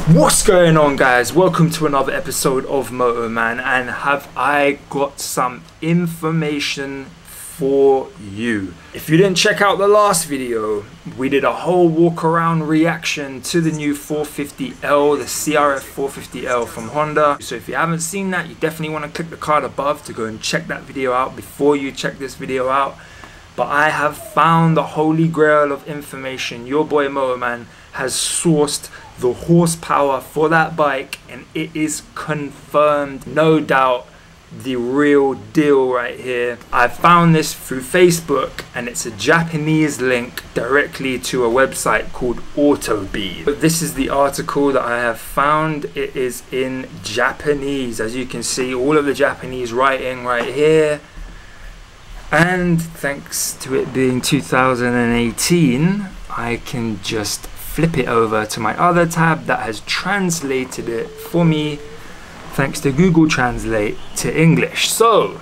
What's going on, guys? Welcome to another episode of Moto Man, and have I got some information for you. If you didn't check out the last video, we did a whole walk around reaction to the new 450L, the CRF450L from Honda. So if you haven't seen that, you definitely want to click the card above to go and check that video out before you check this video out. But I have found the holy grail of information. Your boy Moto Man has sourced the horsepower for that bike, and it is confirmed, no doubt, the real deal right here. I found this through Facebook, and it's a Japanese link directly to a website called Autobead. This is the article that I have found. It is in Japanese, as you can see, all of the Japanese writing right here. And thanks to it being 2018, I can just flip it over to my other tab that has translated it for me thanks to Google Translate to English. So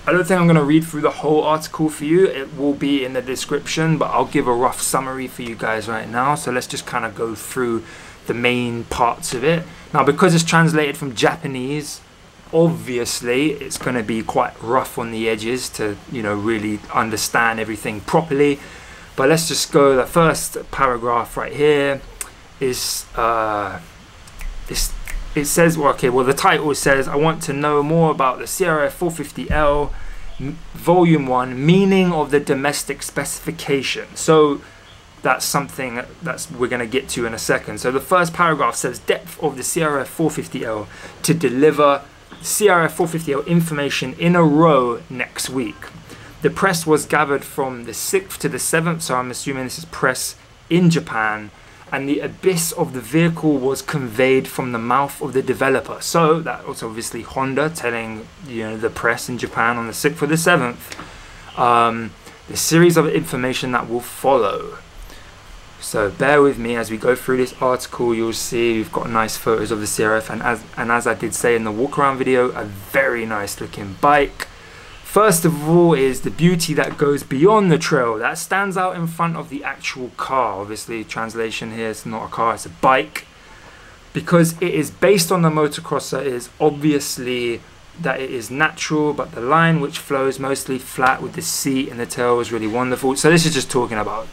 I don't think I'm going to read through the whole article for you. It will be in the description, but I'll give a rough summary for you guys right now. So let's just kind of go through the main parts of it. Now, because it's translated from Japanese, obviously it's going to be quite rough on the edges to, you know, really understand everything properly. But let's just go. The first paragraph right here is it says, well, okay, well, the title says, I want to know more about the CRF450L Volume 1, meaning of the domestic specification. So that's something that's we're going to get to in a second. So the first paragraph says, depth of the CRF450L to deliver CRF450L information in a row next week. The press was gathered from the 6th to the 7th, so I'm assuming this is press in Japan, and the abyss of the vehicle was conveyed from the mouth of the developer. So that was obviously Honda telling, you know, the press in Japan on the 6th or the 7th, the series of information that will follow. So bear with me as we go through this article. You'll see we've got nice photos of the CRF, and as I did say in the walk around video, a very nice looking bike. First of all is the beauty that goes beyond the trail, that stands out in front of the actual car. Obviously, translation here, it's not a car, it's a bike. Because it is based on the motocrosser, it is obviously that it is natural, but the line which flows mostly flat with the seat and the tail is really wonderful. So this is just talking about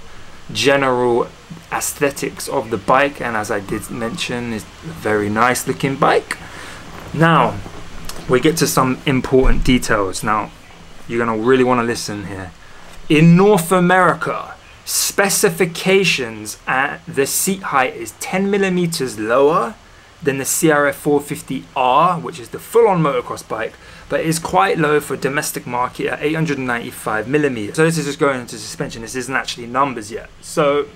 general aesthetics of the bike, and as I did mention, it's a very nice looking bike. Now, we get to some important details. Now, you're going to really want to listen here. In North America, specifications at the seat height is 10 millimeters lower than the CRF450R, which is the full-on motocross bike, but is quite low for domestic market at 895 millimeters. So this is just going into suspension. This isn't actually numbers yet. So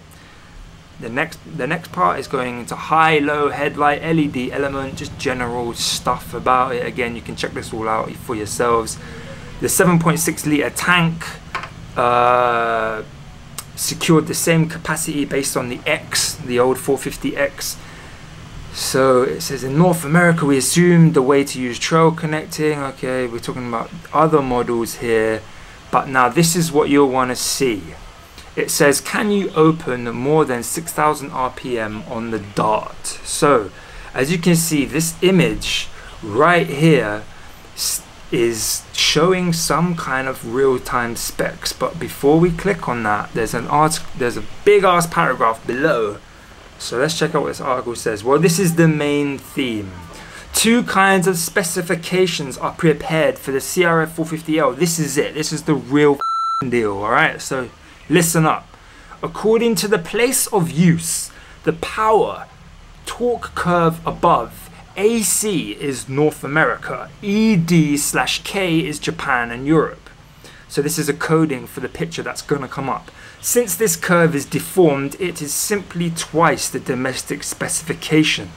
the next part is going into high, low headlight, LED element, just general stuff about it. Again, you can check this all out for yourselves. The 7.6 litre tank secured the same capacity based on the X, the old 450X. So it says in North America, we assumed the way to use trail connecting. Okay, we're talking about other models here. But now this is what you'll want to see. It says, can you open more than 6,000 RPM on the dart? So as you can see, this image right here is showing some kind of real-time specs. But before we click on that, there's a big ass paragraph below. So let's check out what this article says. Well, this is the main theme. Two kinds of specifications are prepared for the CRF450L. This is it. This is the real deal. All right, so listen up. According to the place of use, the power torque curve above, AC is North America, ED/K is Japan and Europe. So this is a coding for the picture that's going to come up. Since this curve is deformed, it is simply twice the domestic specification.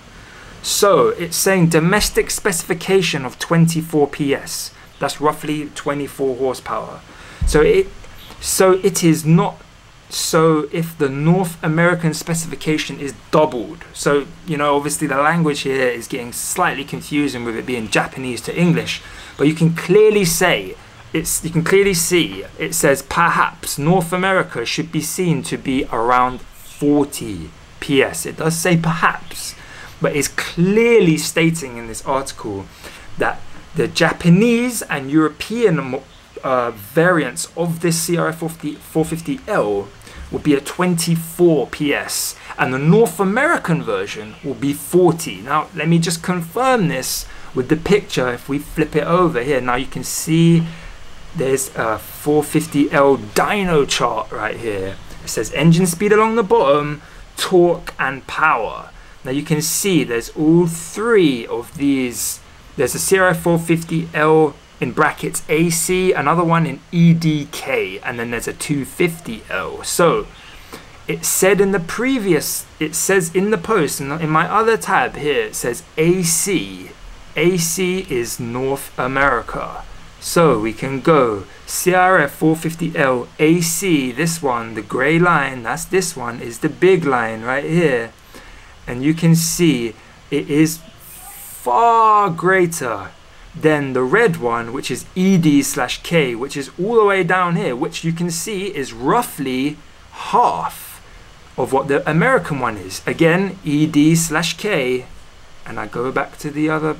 So it's saying domestic specification of 24 PS. That's roughly 24 horsepower. So it is not. So if the North American specification is doubled, so, you know, obviously the language here is getting slightly confusing with it being Japanese to English, but you can clearly see it says perhaps North America should be seen to be around 40 PS. It does say perhaps. but it's clearly stating in this article that the Japanese and European variants of this CRF450L will be at 24 PS, and the North American version will be 40. Now, let me just confirm this with the picture. If we flip it over here, now you can see there's a 450L dyno chart right here. It says engine speed along the bottom, torque and power. Now you can see there's all three of these. There's a CRF450L in brackets AC, another one in EDK, and then there's a 250L. So it said in the previous, it says in the post, and in my other tab here, it says AC. AC is North America. So we can go CRF450L AC, this one, the gray line, that's this one, is the big line right here. And you can see it is far greater than the red one, which is ED/K, which is all the way down here, which you can see is roughly half of what the American one is. Again, ED/K, and I go back to the other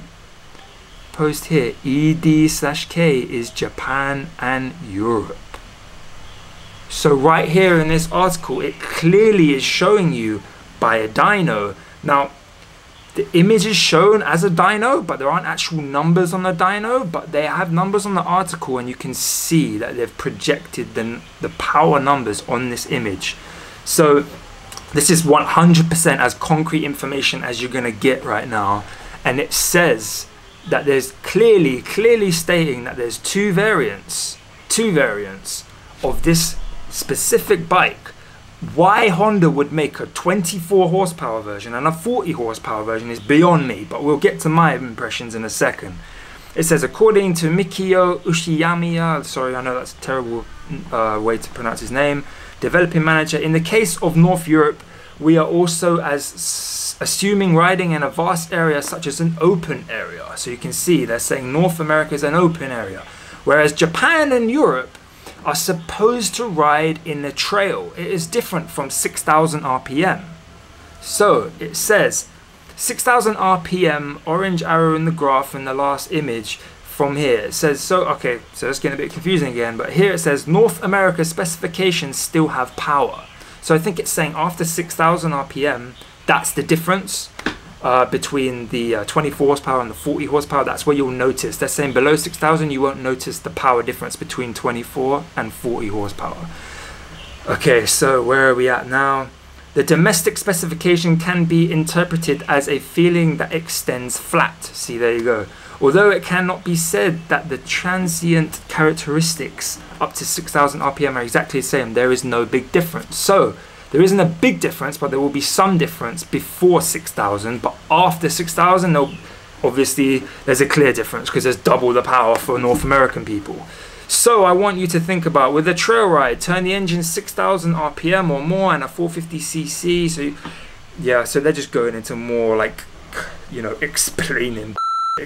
post here, ED/K is Japan and Europe. So right here in this article, it clearly is showing you by a dyno. Now, the image is shown as a dyno, but there aren't actual numbers on the dyno, but they have numbers on the article, and you can see that they've projected the power numbers on this image. So this is 100% as concrete information as you're going to get right now. And it says that there's clearly stating that there's two variants of this specific bike. Why Honda would make a 24 horsepower version and a 40 horsepower version is beyond me, but we'll get to my impressions in a second. It says, according to Mikio Ushiyamiya, sorry, I know that's a terrible way to pronounce his name, developing manager, in the case of North Europe, we are also assuming riding in a vast area such as an open area. So you can see they're saying North America is an open area, whereas Japan and Europe are supposed to ride in the trail. It is different from 6,000 RPM. So it says 6,000 RPM, orange arrow in the graph in the last image from here. It says, so okay, so it's getting a bit confusing again, but here it says North America specifications still have power. So I think it's saying after 6,000 RPM, that's the difference between the 24 horsepower and the 40 horsepower. That's where you'll notice. They're saying below 6,000 you won't notice the power difference between 24 and 40 horsepower. Okay, so where are we at now? The domestic specification can be interpreted as a feeling that extends flat. See, there you go. Although it cannot be said that the transient characteristics up to 6,000 RPM are exactly the same, there is no big difference. So there isn't a big difference, but there will be some difference before 6,000. But after 6,000, obviously there's a clear difference because there's double the power for North American people. So I want you to think about, with a trail ride, turn the engine 6,000 RPM or more and a 450cc. So yeah, so they're just going into more like, you know, explaining. We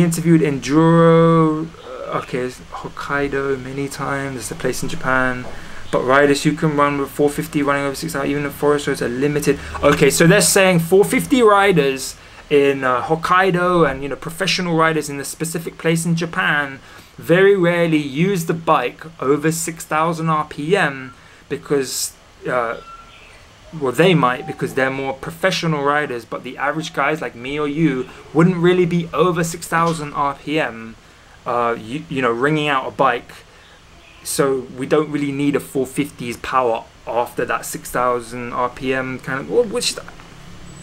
interviewed Enduro, Hokkaido many times. It's a place in Japan. But riders who can run with 450 running over 6,000, even the forest roads are limited. Okay, so they're saying 450 riders in Hokkaido and, you know, professional riders in the specific place in Japan very rarely use the bike over 6,000 RPM because, well, they might because they're more professional riders, but the average guys like me or you wouldn't really be over 6,000 RPM, you know, ringing out a bike. So we don't really need a 450's power after that 6,000 RPM kind of, which,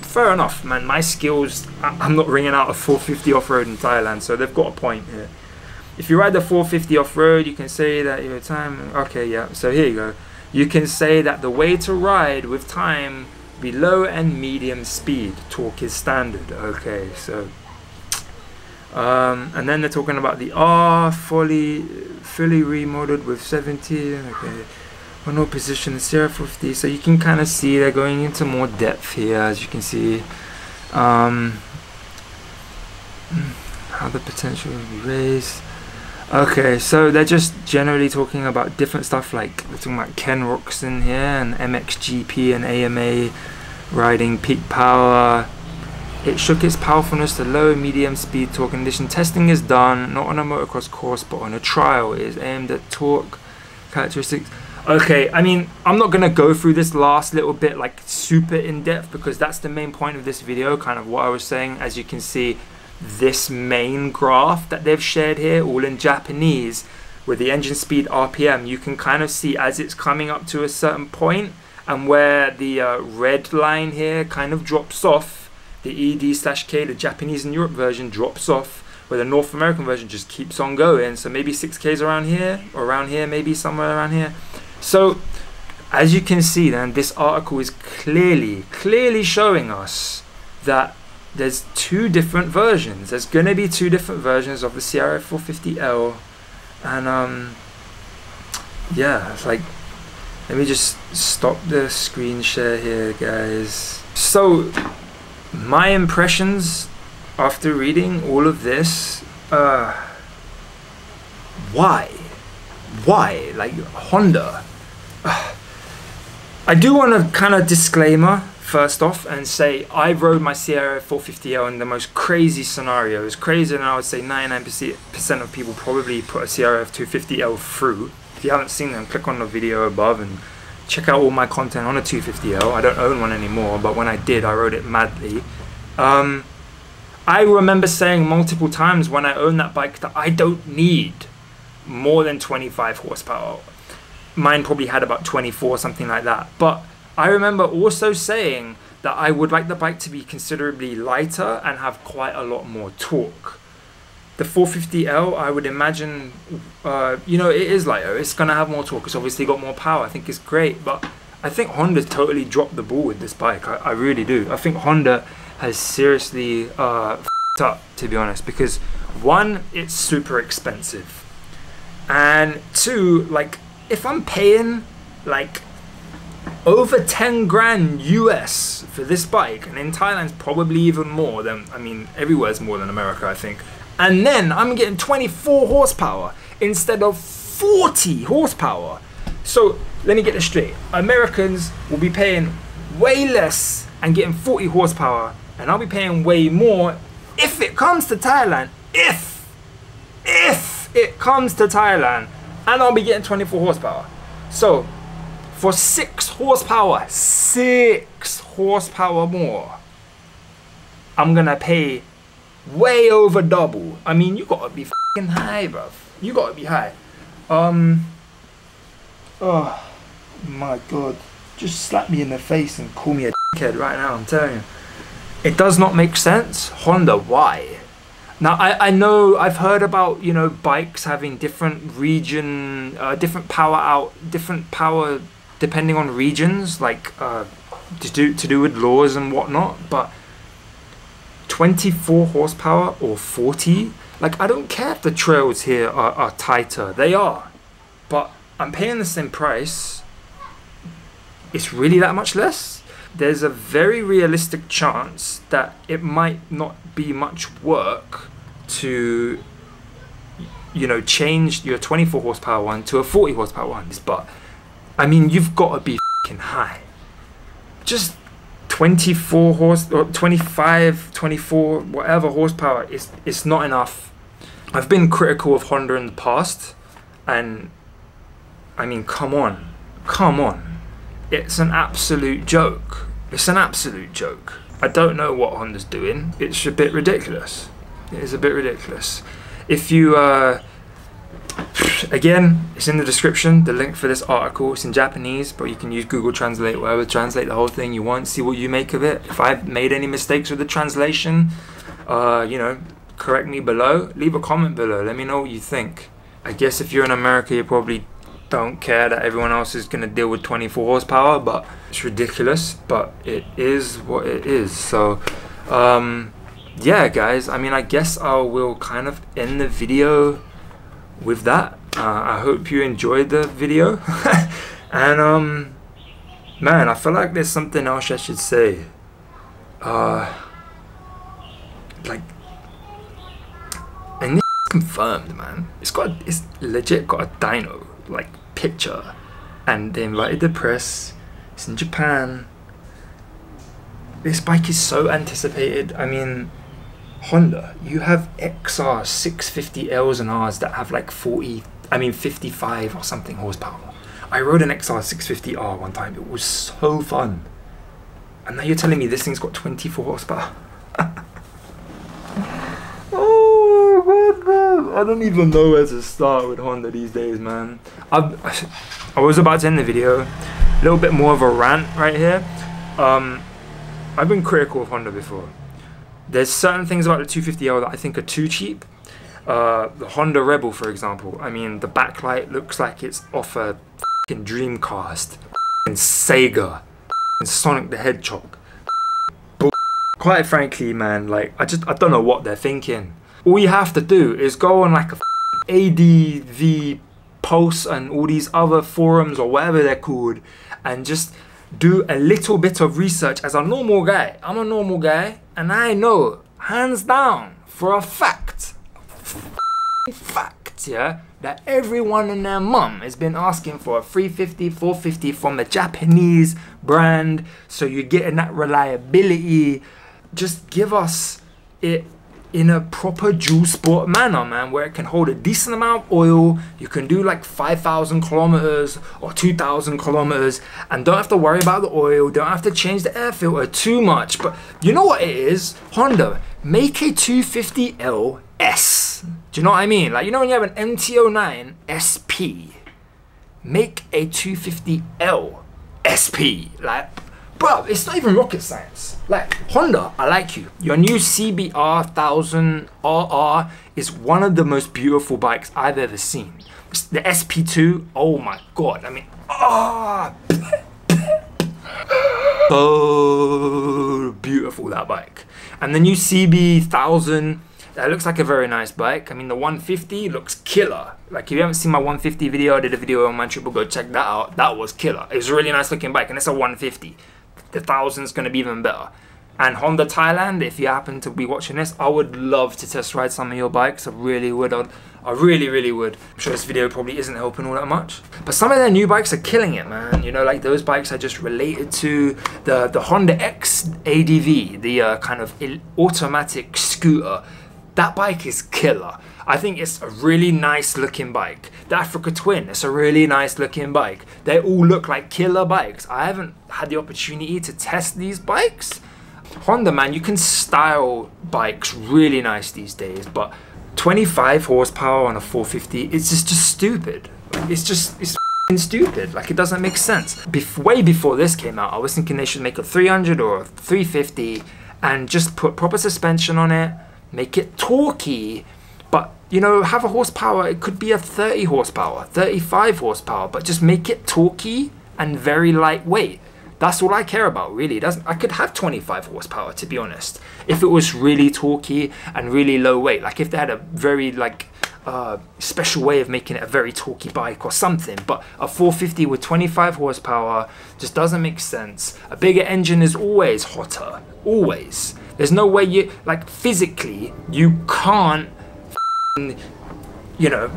fair enough, man. My skills, I'm not ringing out a 450 off-road in Thailand, so they've got a point here. If you ride the 450 off-road, you can say that your time, okay, yeah, so here you go. You can say that the way to ride with time be low and medium speed. Torque is standard. Okay, so and then they're talking about the R fully remodeled with 70. Okay, manual position CRF450. So you can kind of see they're going into more depth here, as you can see. How the potential will be raised. Okay, so they're just generally talking about different stuff, like they're talking about Ken Roxon here and MXGP and AMA riding, peak power. It shook its powerfulness to low, medium speed torque condition. Testing is done, not on a motocross course, but on a trial. It is aimed at torque characteristics. Okay, I mean, I'm not gonna go through this last little bit like super in depth, because that's the main point of this video, kind of what I was saying. As you can see, this main graph that they've shared here, all in Japanese, with the engine speed RPM, you can kind of see as it's coming up to a certain point, and where the red line here kind of drops off, the ED/K, the Japanese and Europe version, drops off, where the North American version just keeps on going. So maybe 6Ks around here, or around here, maybe somewhere around here. So as you can see then, this article is clearly showing us that there's two different versions. There's going to be two different versions of the CRF450L. And yeah, it's like, let me just stop the screen share here, guys. So my impressions after reading all of this, why? Like, Honda. I do want to kind of disclaimer first off and say I rode my CRF450L in the most crazy scenarios, crazier than I would say 99% of people probably put a CRF250L through. If you haven't seen them, click on the video above and check out all my content on a 250L. I don't own one anymore, but when I did, I rode it madly. I remember saying multiple times when I owned that bike that I don't need more than 25 horsepower. Mine probably had about 24, something like that. But I remember also saying that I would like the bike to be considerably lighter and have quite a lot more torque. The 450L, I would imagine, you know, it is lighter. It's going to have more torque. It's obviously got more power. I think it's great. But I think Honda totally dropped the ball with this bike. I really do. I think Honda has seriously f***ed up, to be honest. Because one, it's super expensive. And two, like, if I'm paying, like, over 10 grand US for this bike, and in Thailand's probably even more than, I mean, everywhere's more than America, I think. And then I'm getting 24 horsepower instead of 40 horsepower. So let me get this straight. Americans will be paying way less and getting 40 horsepower, and I'll be paying way more if it comes to Thailand. If it comes to Thailand, and I'll be getting 24 horsepower. So for 6 horsepower more, I'm gonna pay way over double. I mean, you gotta be fucking high, bruv. You gotta be high. Oh my god. Just slap me in the face and call me a dickhead right now, I'm telling you. It does not make sense. Honda, why? Now, I know I've heard about, you know, bikes having different region, different power depending on regions, like to do with laws and whatnot, but 24 horsepower or 40, like, I don't care if the trails here are tighter, they are, but I'm paying the same price. It's really that much less? There's a very realistic chance that it might not be much work to, you know, change your 24 horsepower one to a 40 horsepower one. But I mean, you've got to be fucking high. Just 24 horse or 25, 24, whatever horsepower, it's not enough. I've been critical of Honda in the past, and I mean, come on. It's an absolute joke. It's an absolute joke. I don't know what Honda's doing. It's a bit ridiculous. It is a bit ridiculous. If you, again, it's in the description, the link for this article. It's in Japanese, but you can use Google Translate, whatever, translate the whole thing you want, see what you make of it. If I've made any mistakes with the translation, you know, correct me below. Leave a comment below. Let me know what you think. I guess if you're in America, you probably don't care that everyone else is going to deal with 24 horsepower, but it's ridiculous, but it is what it is. So yeah, guys, I mean, I guess I will kind of end the video with that. I hope you enjoyed the video. And man, I feel like there's something else I should say. Like, and this is confirmed, man. It's legit got a dyno like picture, and they invited the press. It's in Japan. This bike is so anticipated. I mean, Honda, you have XR 650Ls and Rs that have like 55 or something horsepower. I rode an XR 650R one time. It was so fun. And now you're telling me this thing's got 24 horsepower. Oh my god, man. I don't even know where to start with Honda these days, man. I was about to end the video. A little bit more of a rant right here. I've been critical of Honda before. There's certain things about the 250L that I think are too cheap. The Honda Rebel, for example. I mean, the backlight looks like it's off a f***ing Dreamcast, f***ing Sega, f***ing Sonic the Hedgehog. Quite frankly, man, like, I don't know what they're thinking. All you have to do is go on like a ADV Pulse and all these other forums or whatever they're called, and just do a little bit of research as a normal guy. I'm a normal guy, and I know, hands down, for a fact, yeah, that everyone and their mum has been asking for a 350, 450 from a Japanese brand, so you're getting that reliability. Just give us it in a proper dual sport manner, man, where it can hold a decent amount of oil. You can do like 5,000 kilometers or 2,000 kilometers and don't have to worry about the oil, don't have to change the air filter too much. But you know what it is? Honda, make a 250L S. Do you know what I mean? Like, you know when you have an MT-09 SP, make a 250L SP. Like, bro, it's not even rocket science. Like, Honda, I like you. Your new CBR 1000 RR is one of the most beautiful bikes I've ever seen. The SP2, oh my god. I mean, so beautiful, that bike. And the new CB 1000, that looks like a very nice bike. I mean, the 150 looks killer. Like, if you haven't seen my 150 video, I did a video on my triple, go check that out. That was killer. It was a really nice looking bike, and it's a 150. The 1000 is going to be even better. And Honda Thailand, if you happen to be watching this, I would love to test ride some of your bikes. I really would. I really would. I'm sure this video probably isn't helping all that much, but some of their new bikes are killing it, man. You know, like those bikes I just related to. The Honda X ADV, the kind of automatic scooter. That bike is killer. I think it's a really nice looking bike. The Africa Twin, it's a really nice looking bike. They all look like killer bikes. I haven't had the opportunity to test these bikes. Honda, man, you can style bikes really nice these days, but 25 horsepower on a 450, it's just stupid. It's f***ing stupid. Like, it doesn't make sense. Way before this came out, I was thinking they should make a 300 or a 350 and just put proper suspension on it, make it torquey, but, you know, have a horsepower. It could be a 30 horsepower, 35 horsepower, but just make it torquey and very lightweight. That's all I care about, really. I could have 25 horsepower, to be honest, if it was really torquey and really low weight. Like, if they had a very, like, special way of making it a very torquey bike or something. But a 450 with 25 horsepower just doesn't make sense. A bigger engine is always hotter, always. There's no way you, like, physically, you can't, you know,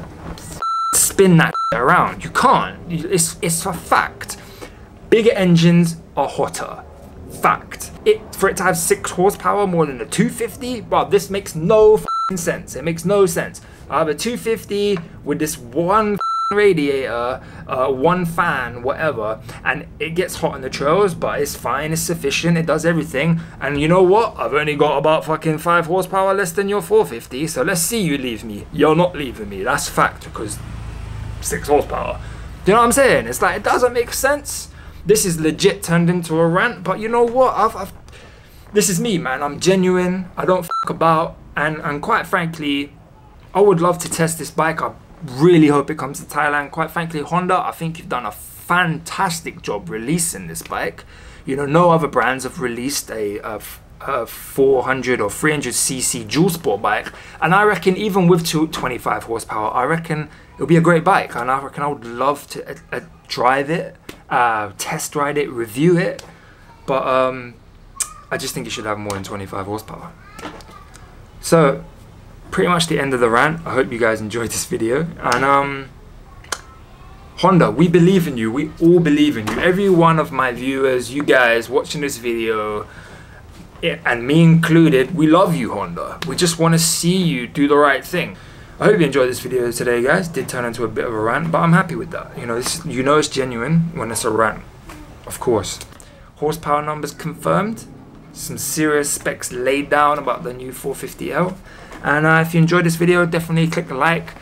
spin that around. You can't. It's a fact. Bigger engines are hotter. Fact. For it to have 6 horsepower more than a 250, well, this makes no sense. It makes no sense. I have a 250 with this one radiator, one fan, whatever, and it gets hot on the trails, but it's fine, it's sufficient, it does everything. And you know what? I've only got about fucking 5 horsepower less than your 450, so let's see you leave me. You're not leaving me. That's fact, because 6 horsepower. Do you know what I'm saying? It's like, it doesn't make sense. This is legit turned into a rant, but you know what? This is me, man. I'm genuine. I don't fuck about, and quite frankly, I would love to test this bike. I really hope it comes to Thailand. Quite frankly, Honda, I think you've done a fantastic job releasing this bike. You know, no other brands have released a 400 or 300cc dual sport bike, and I reckon even with 25 horsepower, I reckon it'll be a great bike, and I reckon I would love to drive it, test ride it, review it, but I just think it should have more than 25 horsepower. So pretty much the end of the rant. I hope you guys enjoyed this video, and Honda, we believe in you. We all believe in you. Every one of my viewers, you guys watching this video, and me included, we love you, Honda. We just want to see you do the right thing. I hope you enjoyed this video today, guys. Did turn into a bit of a rant, but I'm happy with that. You know, it's genuine when it's a rant, of course. Horsepower numbers confirmed. Some serious specs laid down about the new 450L. And if you enjoyed this video, definitely click a like.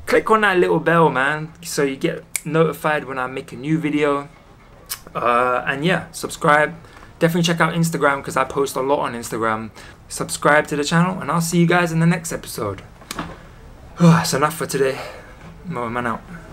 Click on that little bell, man, so you get notified when I make a new video. And yeah, subscribe. Definitely check out Instagram because I post a lot on Instagram. Subscribe to the channel, and I'll see you guys in the next episode. That's enough for today. Man out.